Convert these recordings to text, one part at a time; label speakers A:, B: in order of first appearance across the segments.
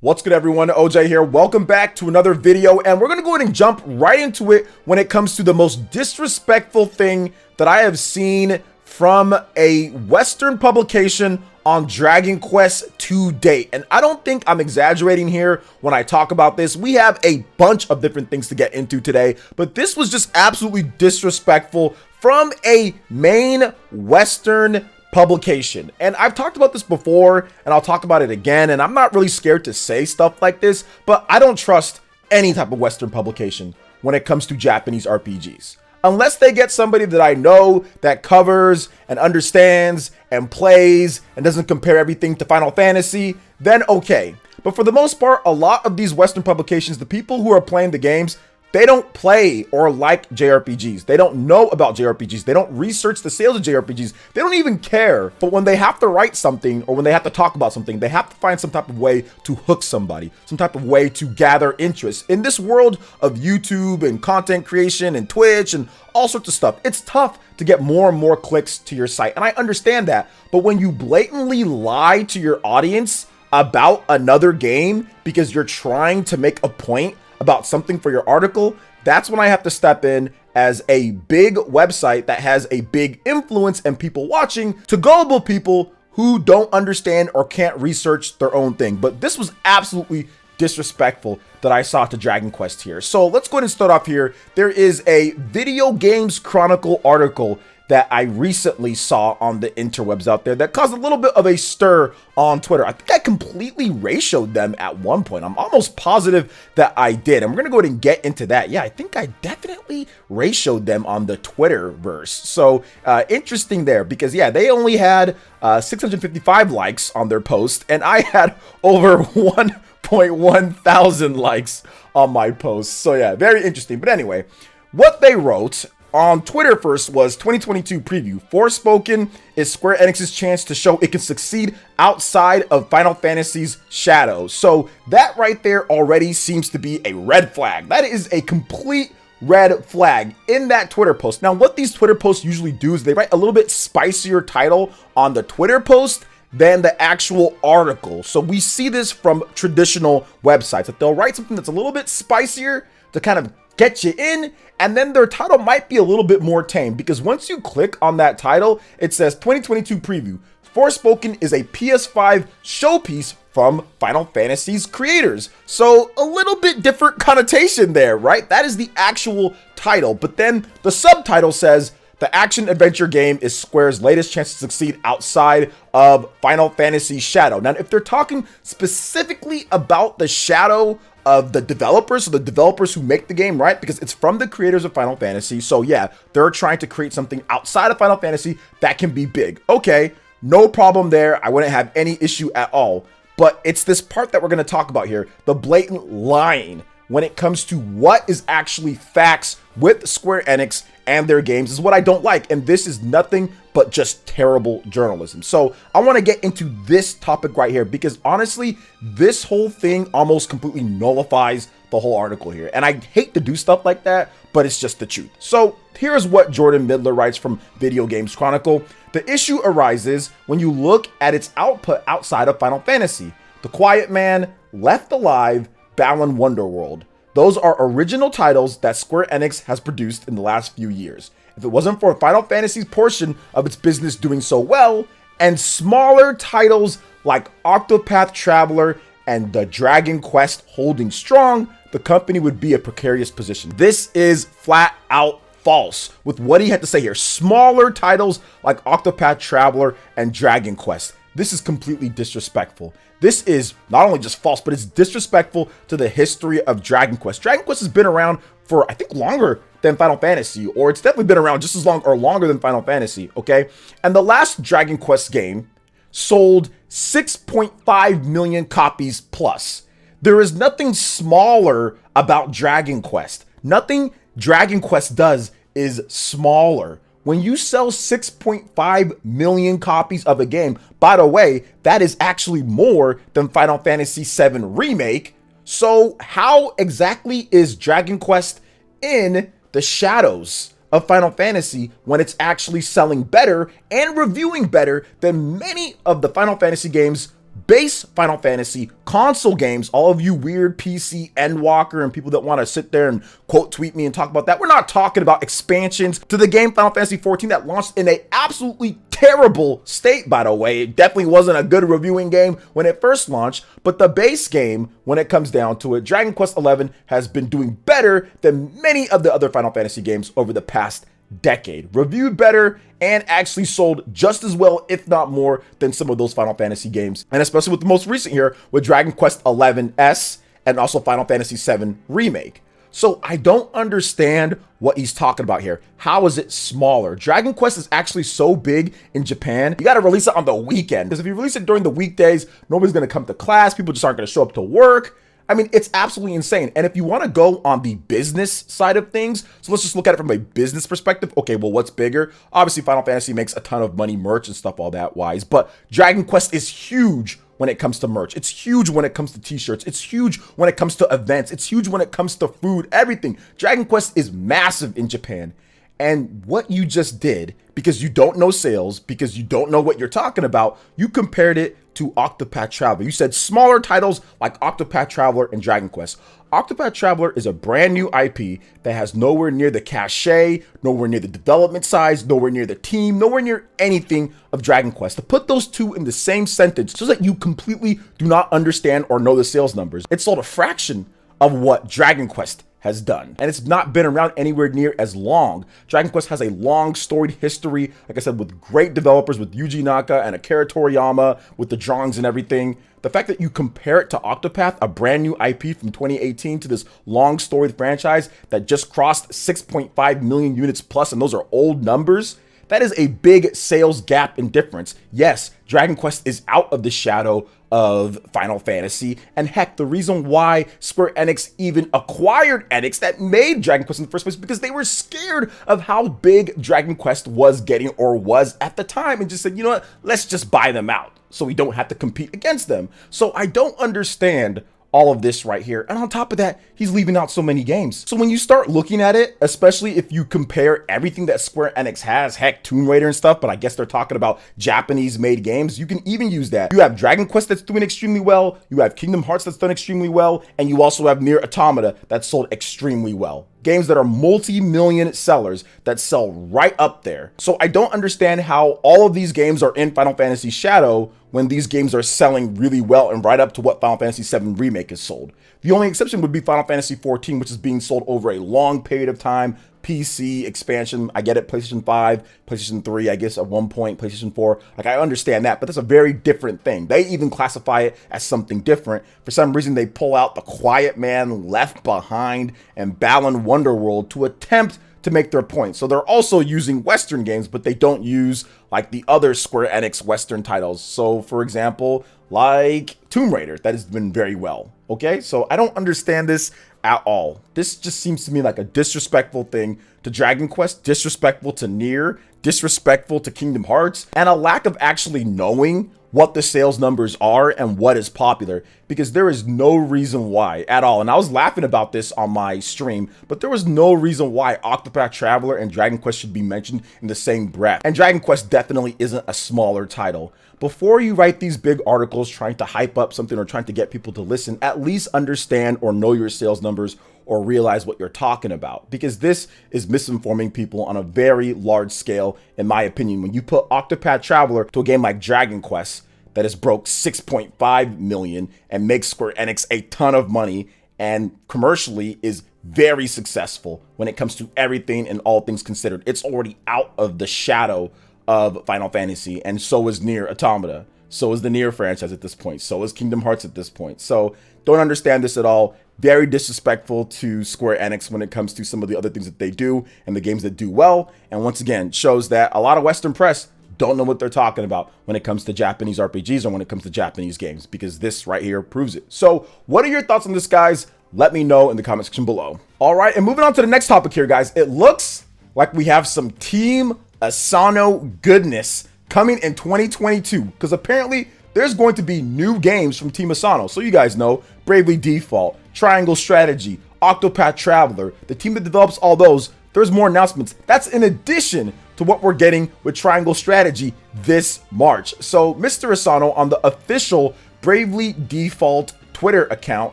A: What's good, everyone? OJ here. Welcome back to another video, and we're going to go ahead and jump right into it when it comes to the most disrespectful thing that I have seen from a Western publication on Dragon Quest to date. And I don't think I'm exaggerating here when I talk about this. We have a bunch of different things to get into today, but this was just absolutely disrespectful from a main Western publication. And I've talked about this before, and I'll talk about it again, and I'm not really scared to say stuff like this, but I don't trust any type of Western publication when it comes to Japanese RPGs. Unless they get somebody that I know that covers and understands and plays and doesn't compare everything to Final Fantasy, then okay. But for the most part, a lot of these Western publications, the people who are playing the games, they don't play or like JRPGs. They don't know about JRPGs. They don't research the sales of JRPGs. They don't even care. But when they have to write something or when they have to talk about something, they have to find some type of way to hook somebody, some type of way to gather interest. In this world of YouTube and content creation and Twitch and all sorts of stuff, it's tough to get more and more clicks to your site. And I understand that. But when you blatantly lie to your audience about another game because you're trying to make a point about something for your article, that's when I have to step in as a big website that has a big influence and people watching to gullible people who don't understand or can't research their own thing. But this was absolutely disrespectful that I saw to Dragon Quest here. So let's go ahead and start off here. There is a Video Games Chronicle article that I recently saw on the interwebs out there that caused a little bit of a stir on Twitter. I think I completely ratioed them at one point. I'm almost positive that I did. And we're going to go ahead and get into that. Yeah, I think I definitely ratioed them on the Twitterverse. So interesting there because, yeah, they only had 655 likes on their post. And I had over 1.1 thousand likes on my post. So, yeah, very interesting. But anyway, what they wrote on Twitter first was 2022 preview. Forspoken is Square Enix's chance to show it can succeed outside of Final Fantasy's shadow. So that right there already seems to be a red flag. That is a complete red flag in that Twitter post. Now, what these Twitter posts usually do is they write a little bit spicier title on the Twitter post than the actual article. So we see this from traditional websites, that they'll write something that's a little bit spicier to kind of get you in, and then their title might be a little bit more tame because once you click on that title, it says 2022 preview. Forspoken is a PS5 showpiece from Final Fantasy's creators. So a little bit different connotation there, right? That is the actual title, but then the subtitle says the action adventure game is Square's latest chance to succeed outside of Final Fantasy's shadow. Now, if they're talking specifically about the shadow of the developers, so the developers who make the game, right? Because it's from the creators of Final Fantasy. So yeah, they're trying to create something outside of Final Fantasy that can be big. Okay, no problem there. I wouldn't have any issue at all. But it's this part that we're going to talk about here, the blatant lying when it comes to what is actually facts with Square Enix and their games is what I don't like. And this is nothing but just terrible journalism. So I want to get into this topic right here because honestly, this whole thing almost completely nullifies the whole article here. And I hate to do stuff like that, but it's just the truth. So here's what Jordan Midler writes from Video Games Chronicle. The issue arises when you look at its output outside of Final Fantasy. The Quiet Man, Left Alive, Balan Wonderworld. Those are original titles that Square Enix has produced in the last few years. If it wasn't for Final Fantasy's portion of its business doing so well, and smaller titles like Octopath Traveler and the Dragon Quest holding strong, the company would be a precarious position. This is flat out false with what he had to say here. Smaller titles like Octopath Traveler and Dragon Quest. This is completely disrespectful. This is not only just false, but it's disrespectful to the history of Dragon Quest. Dragon Quest has been around for, I think, longer than Final Fantasy, or it's definitely been around just as long or longer than Final Fantasy, okay? And the last Dragon Quest game sold 6.5 million copies plus. There is nothing smaller about Dragon Quest. Nothing Dragon Quest does is smaller. When you sell 6.5 million copies of a game, by the way, that is actually more than Final Fantasy VII Remake. So how exactly is Dragon Quest in the shadows of Final Fantasy when it's actually selling better and reviewing better than many of the Final Fantasy games base Final Fantasy console games, all of you weird PC endwalker and people that want to sit there and quote tweet me and talk about that. We're not talking about expansions to the game Final Fantasy 14 that launched in a absolutely terrible state, by the way. It definitely wasn't a good reviewing game when it first launched, but the base game, when it comes down to it, Dragon Quest XI has been doing better than many of the other Final Fantasy games over the past decade. Reviewed better and actually sold just as well, if not more, than some of those Final Fantasy games. And especially with the most recent here with Dragon Quest XI-S and also Final Fantasy VII Remake. So I don't understand what he's talking about here. How is it smaller? Dragon Quest is actually so big in Japan, you got to release it on the weekend. Because if you release it during the weekdays, nobody's going to come to class. People just aren't going to show up to work. I mean, it's absolutely insane. And if you want to go on the business side of things, so let's just look at it from a business perspective. Okay, well, what's bigger? Obviously, Final Fantasy makes a ton of money, merch and stuff all that wise, but Dragon Quest is huge when it comes to merch. It's huge when it comes to t-shirts. It's huge when it comes to events. It's huge when it comes to food, everything. Dragon Quest is massive in Japan. And what you just did, because you don't know sales, because you don't know what you're talking about, you compared it to Octopath Traveler. You said smaller titles like Octopath Traveler and Dragon Quest. Octopath Traveler is a brand new IP that has nowhere near the cachet, nowhere near the development size, nowhere near the team, nowhere near anything of Dragon Quest. To put those two in the same sentence so that you completely do not understand or know the sales numbers, it sold a fraction of what Dragon Quest has done. And it's not been around anywhere near as long. Dragon Quest has a long storied history, like I said, with great developers, with Yuji Naka and Akira Toriyama, with the drawings and everything. The fact that you compare it to Octopath, a brand new IP from 2018, to this long storied franchise that just crossed 6.5 million units plus, and those are old numbers, that is a big sales gap and difference. Yes, Dragon Quest is out of the shadow of Final Fantasy, and heck, the reason why Square Enix even acquired Enix that made Dragon Quest in the first place, because they were scared of how big Dragon Quest was getting or was at the time, and just said, you know what, let's just buy them out so we don't have to compete against them. So I don't understand all of this right here. And on top of that, he's leaving out so many games. So when you start looking at it, especially if you compare everything that Square Enix has, heck, Tomb Raider and stuff, but I guess they're talking about Japanese made games, you can even use that. You have Dragon Quest that's doing extremely well, you have Kingdom Hearts that's done extremely well, and you also have Nier Automata that's sold extremely well. Games that are multi-million sellers that sell right up there. So I don't understand how all of these games are in Final Fantasy's shadow when these games are selling really well and right up to what Final Fantasy VII Remake is sold. The only exception would be Final Fantasy 14, which is being sold over a long period of time. PC expansion, I get it, PlayStation 5, PlayStation 3, I guess at one point, PlayStation 4, like I understand that, but that's a very different thing. They even classify it as something different. For some reason, they pull out The Quiet Man, Left Behind, and Balan Wonderworld to attempt to make their point. So they're also using Western games, but they don't use like the other Square Enix Western titles. So for example, like Tomb Raider, that has been very well. Okay, so I don't understand this at all. This just seems to me like a disrespectful thing to Dragon Quest, disrespectful to Nier, disrespectful to Kingdom Hearts, and a lack of actually knowing what the sales numbers are and what is popular, because there is no reason why at all. And I was laughing about this on my stream, but there was no reason why Octopath Traveler and Dragon Quest should be mentioned in the same breath. And Dragon Quest definitely isn't a smaller title. Before you write these big articles trying to hype up something or trying to get people to listen, at least understand or know your sales numbers or realize what you're talking about, because this is misinforming people on a very large scale, in my opinion. When you put Octopath Traveler to a game like Dragon Quest that has broke 6.5 million and makes Square Enix a ton of money and commercially is very successful when it comes to everything and all things considered, it's already out of the shadow of Final Fantasy, and so is Nier Automata. So is the Nier franchise at this point. So is Kingdom Hearts at this point. So don't understand this at all. Very disrespectful to Square Enix when it comes to some of the other things that they do and the games that do well. And once again, shows that a lot of Western press don't know what they're talking about when it comes to Japanese RPGs or when it comes to Japanese games, because this right here proves it. So what are your thoughts on this, guys? Let me know in the comment section below. All right, and moving on to the next topic here, guys. It looks like we have some Team Asano goodness coming in 2022, because apparently there's going to be new games from Team Asano. So you guys know Bravely Default, Triangle Strategy, Octopath Traveler, the team that develops all those. There's more announcements. That's in addition to what we're getting with Triangle Strategy this March. So Mr. Asano on the official Bravely Default Twitter account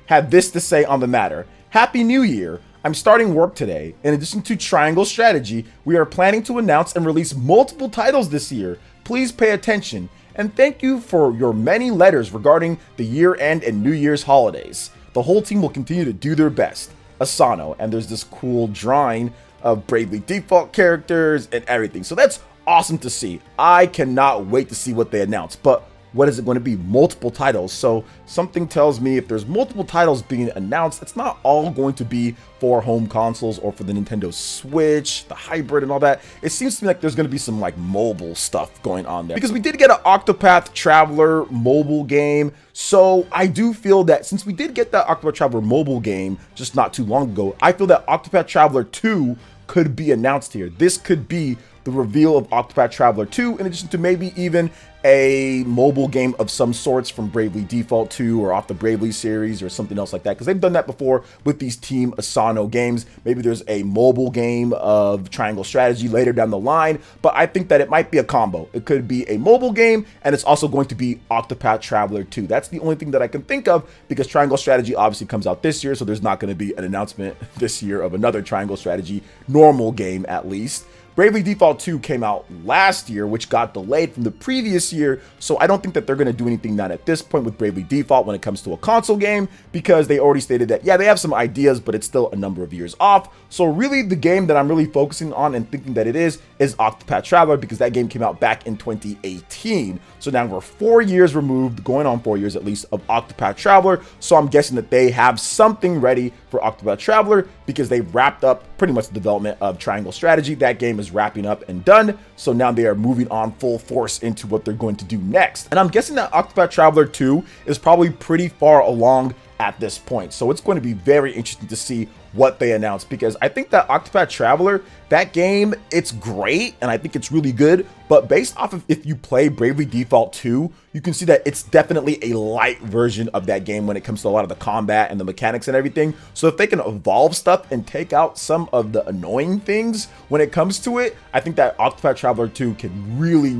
A: had this to say on the matter. Happy New Year. I'm starting work today. In addition to Triangle Strategy, we are planning to announce and release multiple titles this year. Please pay attention. And thank you for your many letters regarding the year-end and New Year's holidays. The whole team will continue to do their best. Asano. And there's this cool drawing of Bravely Default characters and everything. So that's awesome to see. I cannot wait to see what they announce. But what is it going to be? Multiple titles. So something tells me if there's multiple titles being announced, it's not all going to be for home consoles or for the Nintendo Switch, the hybrid and all that. It seems to me like there's going to be some like mobile stuff going on there, because we did get an Octopath Traveler mobile game. So I do feel that since we did get that Octopath Traveler mobile game just not too long ago, I feel that Octopath Traveler 2 could be announced here. This could be the reveal of Octopath Traveler 2, in addition to maybe even a mobile game of some sorts from Bravely Default 2 or off the Bravely series or something else like that, because they've done that before with these Team Asano games. Maybe there's a mobile game of Triangle Strategy later down the line, but I think that it might be a combo. It could be a mobile game, and it's also going to be Octopath Traveler 2. That's the only thing that I can think of, because Triangle Strategy obviously comes out this year, so there's not going to be an announcement this year of another Triangle Strategy normal game, at least. Bravely Default 2 came out last year, which got delayed from the previous year, so I don't think that they're going to do anything done at this point with Bravely Default when it comes to a console game, because they already stated that, yeah, they have some ideas, but it's still a number of years off. So really, the game that I'm really focusing on and thinking that it is Octopath Traveler, because that game came out back in 2018. So now we're 4 years removed, going on 4 years at least, of Octopath Traveler, so I'm guessing that they have something ready for Octopath Traveler, because they wrapped up pretty much the development of Triangle Strategy. That game is wrapping up and done, so now they are moving on full force into what they're going to do next. And I'm guessing that Octopath Traveler 2 is probably pretty far along at this point, so it's going to be very interesting to see what they announce, because I think that Octopath Traveler, that game, it's great and I think it's really good, but based off of if you play Bravely Default 2, you can see that it's definitely a light version of that game when it comes to a lot of the combat and the mechanics and everything. So if they can evolve stuff and take out some of the annoying things when it comes to it, I think that Octopath Traveler 2 can really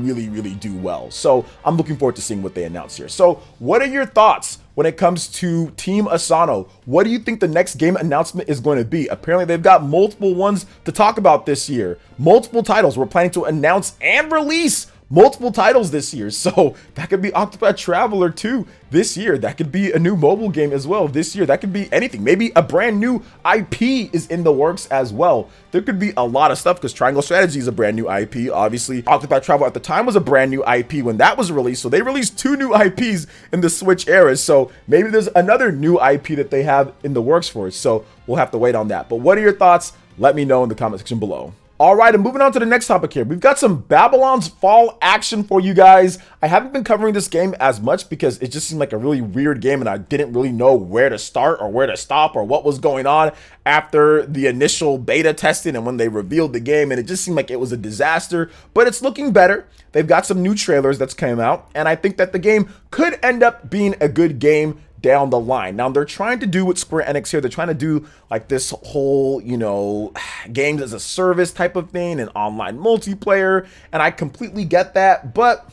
A: do well. So I'm looking forward to seeing what they announce here. So what are your thoughts when it comes to Team Asano? What do you think the next game announcement is going to be? Apparently they've got multiple ones to talk about this year. Multiple titles. We're planning to announce and release multiple titles this year. So that could be Octopath Traveler 2 this year. That could be a new mobile game as well this year. That could be anything. Maybe a brand new IP is in the works as well. There could be a lot of stuff, because Triangle Strategy is a brand new IP. Obviously, Octopath Traveler at the time was a brand new IP when that was released. So they released 2 new IPs in the Switch era. So maybe there's another new IP that they have in the works for us. So we'll have to wait on that. But what are your thoughts? Let me know in the comment section below. All right, and moving on to the next topic here. We've got some Babylon's Fall action for you guys. I haven't been covering this game as much because it just seemed like a really weird game, and I didn't really know where to start or where to stop or what was going on after the initial beta testing and when they revealed the game, and it just seemed like it was a disaster, but it's looking better. They've got some new trailers that's came out, and I think that the game could end up being a good game down the line. Now they're trying to do with Square Enix here. They're trying to do like this whole, you know, games as a service type of thing and online multiplayer. And I completely get that, but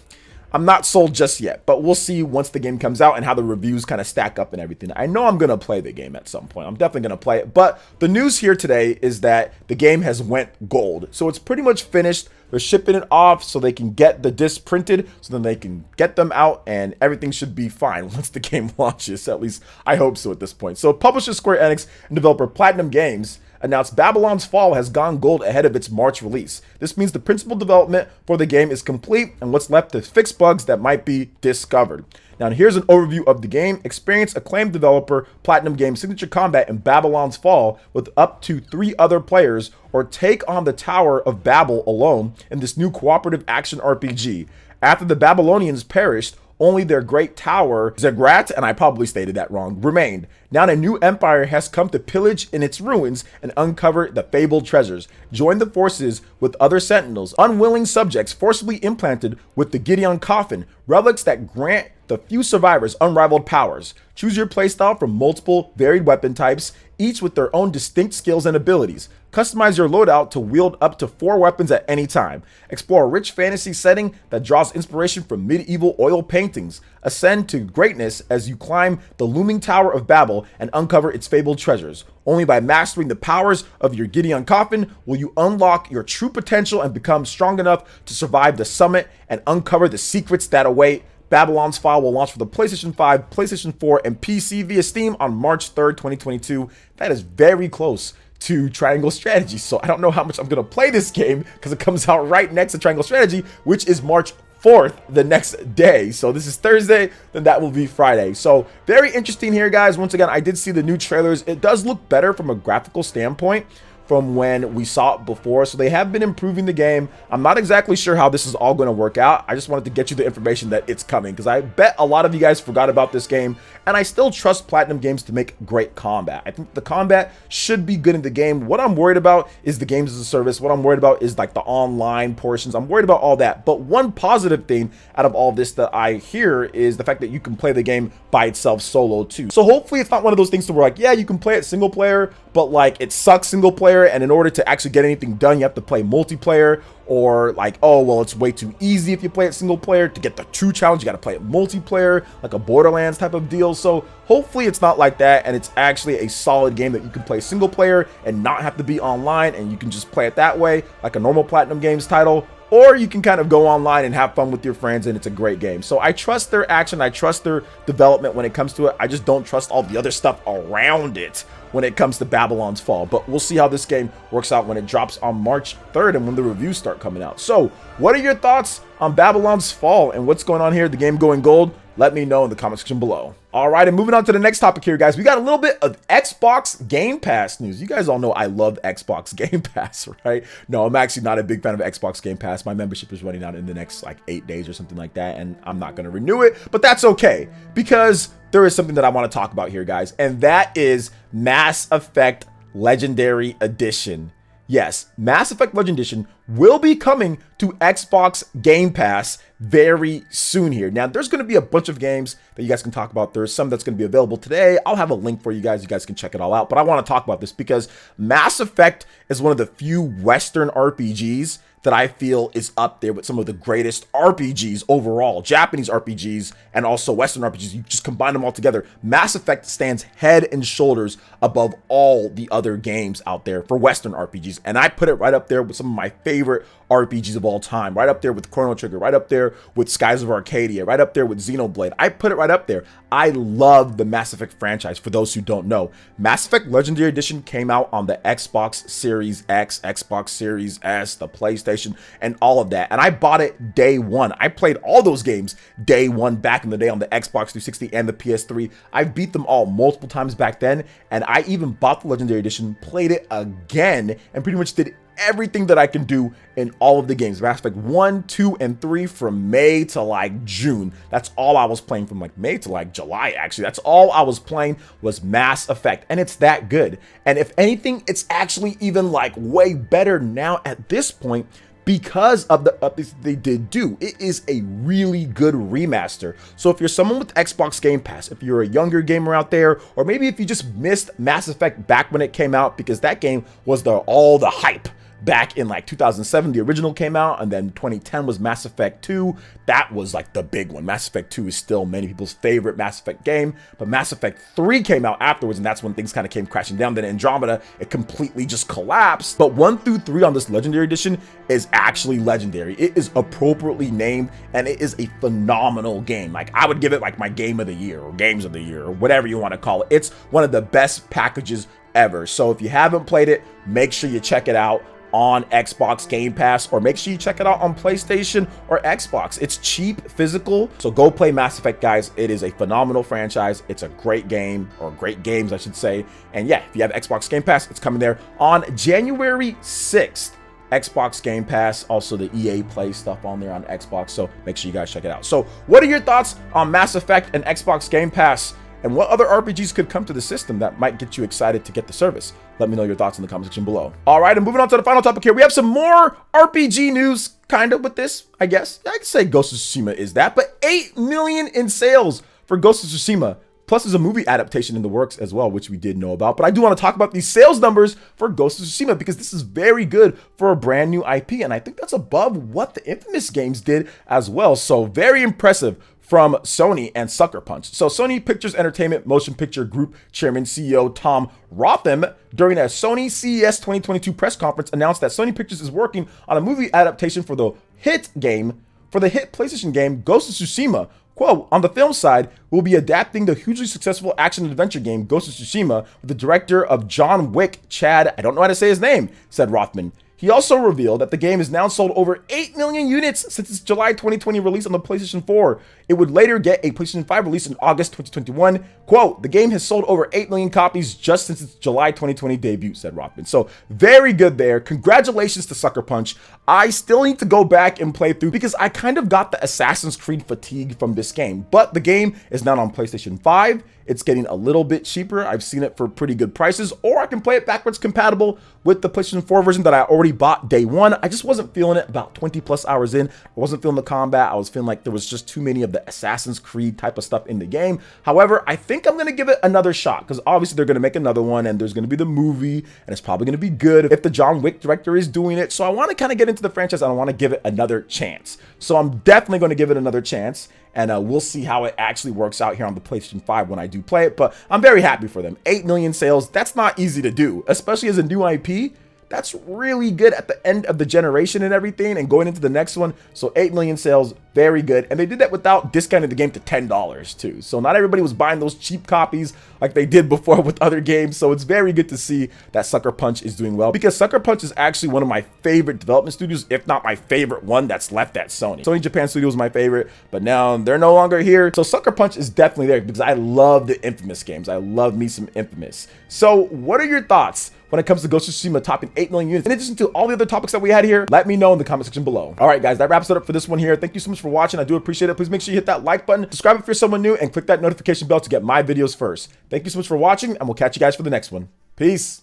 A: I'm not sold just yet. But we'll see once the game comes out and how the reviews kind of stack up and everything. I know I'm going to play the game at some point. I'm definitely going to play it. But the news here today is that the game has went gold. So it's pretty much finished. They're shipping it off so they can get the discs printed, so then they can get them out, and everything should be fine once the game launches. At least I hope so at this point. So publisher Square Enix and developer Platinum Games announced Babylon's Fall has gone gold ahead of its March release. This means the principal development for the game is complete, and what's left is fix bugs that might be discovered. Now here's an overview of the game. Experience acclaimed developer Platinum Games signature combat in Babylon's Fall with up to 3 other players, or take on the Tower of Babel alone in this new cooperative action RPG. After the Babylonians perished, only their great tower, Zagrat, and I probably stated that wrong, remained. Now a new empire has come to pillage in its ruins and uncover the fabled treasures. Join the forces with other sentinels, unwilling subjects forcibly implanted with the Gideon coffin, relics that grant the few survivors' unrivaled powers. Choose your playstyle from multiple varied weapon types, each with their own distinct skills and abilities. Customize your loadout to wield up to 4 weapons at any time. Explore a rich fantasy setting that draws inspiration from medieval oil paintings. Ascend to greatness as you climb the looming Tower of Babel and uncover its fabled treasures. Only by mastering the powers of your Gideon Coffin will you unlock your true potential and become strong enough to survive the summit and uncover the secrets that await. Babylon's Fall will launch for the PlayStation 5, PlayStation 4, and PC via Steam on March 3rd, 2022. That is very close to Triangle Strategy. So I don't know how much I'm going to play this game because it comes out right next to Triangle Strategy, which is March 4th, the next day. So this is Thursday, then that will be Friday. So very interesting here, guys. Once again, I did see the new trailers. It does look better from a graphical standpoint from when we saw it before. So they have been improving the game. I'm not exactly sure how this is all going to work out. I just wanted to get you the information that it's coming because I bet a lot of you guys forgot about this game, and I still trust Platinum Games to make great combat. I think the combat should be good in the game. What I'm worried about is the games as a service. What I'm worried about is like the online portions. I'm worried about all that. But one positive thing out of all this that I hear is the fact that you can play the game by itself solo too. So hopefully it's not one of those things to where like, yeah, you can play it single player, but like it sucks single player, and in order to actually get anything done, you have to play multiplayer, or like, oh, well, it's way too easy if you play it single player. To get the true challenge, you got to play it multiplayer, like a Borderlands type of deal. So hopefully it's not like that, and it's actually a solid game that you can play single player and not have to be online, and you can just play it that way, like a normal Platinum Games title. Or you can kind of go online and have fun with your friends, and it's a great game. So I trust their action. I trust their development when it comes to it. I just don't trust all the other stuff around it when it comes to Babylon's Fall. But we'll see how this game works out when it drops on March 3rd and when the reviews start coming out. So what are your thoughts on Babylon's Fall and what's going on here? The game going gold? Let me know in the comment section below. All right, and moving on to the next topic here, guys. We got a little bit of Xbox Game Pass news. You guys all know I love Xbox Game Pass, right? No, I'm actually not a big fan of Xbox Game Pass. My membership is running out in the next like 8 days or something like that, and I'm not going to renew it, but that's okay because there is something that I want to talk about here, guys, and that is Mass Effect Legendary Edition. Yes, Mass Effect Legendary Edition will be coming to Xbox Game Pass very soon here. Now, there's going to be a bunch of games that you guys can talk about. There's some that's going to be available today. I'll have a link for you guys. You guys can check it all out. But I want to talk about this because Mass Effect is one of the few Western RPGs that I feel is up there with some of the greatest RPGs overall, Japanese RPGs and also Western RPGs. You just combine them all together. Mass Effect stands head and shoulders above all the other games out there for Western RPGs. And I put it right up there with some of my favorite RPGs of all time, right up there with Chrono Trigger, right up there with Skies of Arcadia, right up there with Xenoblade. I put it right up there. I love the Mass Effect franchise. For those who don't know, Mass Effect Legendary Edition came out on the Xbox Series X, Xbox Series S, the PlayStation, and all of that. And I bought it day one. I played all those games day one back in the day on the Xbox 360 and the PS3. I beat them all multiple times back then, and I even bought the Legendary Edition, played it again, and pretty much did everything that I can do in all of the games. Mass Effect 1, 2, and 3 from May to like June. That's all I was playing from like May to like July, actually. That's all I was playing was Mass Effect, and it's that good. And if anything, it's actually even like way better now at this point because of the updates they did do. It is a really good remaster. So if you're someone with Xbox Game Pass, if you're a younger gamer out there, or maybe if you just missed Mass Effect back when it came out, because that game was all the hype. Back in like 2007, the original came out, and then 2010 was Mass Effect 2. That was like the big one. Mass Effect 2 is still many people's favorite Mass Effect game, but Mass Effect 3 came out afterwards, and that's when things kind of came crashing down. Then Andromeda, it completely just collapsed. But 1 through 3 on this Legendary Edition is actually legendary. It is appropriately named, and it is a phenomenal game. Like, I would give it like my game of the year, or games of the year, or whatever you want to call it. It's one of the best packages ever. So if you haven't played it, make sure you check it out on Xbox Game Pass, or make sure you check it out on PlayStation or Xbox. It's cheap, physical, so go play Mass Effect, guys. It is a phenomenal franchise. It's a great game, or great games, I should say. And yeah, if you have Xbox Game Pass, it's coming there on January 6th. Xbox Game Pass, also the EA Play stuff on there on Xbox, so make sure you guys check it out. So what are your thoughts on Mass Effect and Xbox Game Pass? And what other RPGs could come to the system that might get you excited to get the service? Let me know your thoughts in the comment section below. All right, and moving on to the final topic here. We have some more RPG news, kind of, with this, I guess. I can say Ghost of Tsushima is that, but 8 million in sales for Ghost of Tsushima. Plus, there's a movie adaptation in the works as well, which we did know about. But I do want to talk about these sales numbers for Ghost of Tsushima because this is very good for a brand new IP. And I think that's above what the Infamous games did as well. So very impressive from Sony and Sucker Punch. So Sony Pictures Entertainment Motion Picture Group Chairman CEO Tom Rothman, during a Sony CES 2022 press conference, announced that Sony Pictures is working on a movie adaptation for the hit PlayStation game Ghost of Tsushima. Quote, on the film side, we'll be adapting the hugely successful action adventure game Ghost of Tsushima with the director of John Wick, Chad, I don't know how to say his name, said Rothman. He also revealed that the game has now sold over 8 million units since its July 2020 release on the PlayStation 4. It would later get a PlayStation 5 release in August 2021. Quote, the game has sold over 8 million copies just since its July 2020 debut, said Rothman. So very good there. Congratulations to Sucker Punch. I still need to go back and play through because I kind of got the Assassin's Creed fatigue from this game. But the game is now on PlayStation 5. It's getting a little bit cheaper. I've seen it for pretty good prices, or I can play it backwards compatible with the PlayStation 4 version that I already bought day one. I just wasn't feeling it about 20 plus hours in. I wasn't feeling the combat. I was feeling like there was just too many of the Assassin's Creed type of stuff in the game. However, I think I'm going to give it another shot because obviously they're going to make another one and there's going to be the movie and it's probably going to be good if the John Wick director is doing it. So I want to kind of get into the franchise and I want to give it another chance. So I'm definitely going to give it another chance. And we'll see how it actually works out here on the PlayStation 5 when I do play it. But I'm very happy for them. 8 million sales, that's not easy to do, especially as a new IP. That's really good at the end of the generation and everything and going into the next one. So 8 million sales, very good. And they did that without discounting the game to $10 too. So not everybody was buying those cheap copies like they did before with other games. So it's very good to see that Sucker Punch is doing well because Sucker Punch is actually one of my favorite development studios, if not my favorite one that's left at Sony. Sony Japan Studio was my favorite, but now they're no longer here. So Sucker Punch is definitely there because I love the Infamous games. I love me some Infamous. So what are your thoughts when it comes to Ghost of Tsushima topping 8 million units? In addition to all the other topics that we had here, let me know in the comment section below. All right, guys, that wraps it up for this one here. Thank you so much for watching. I do appreciate it. Please make sure you hit that like button, subscribe if you're someone new, and click that notification bell to get my videos first. Thank you so much for watching, and we'll catch you guys for the next one. Peace.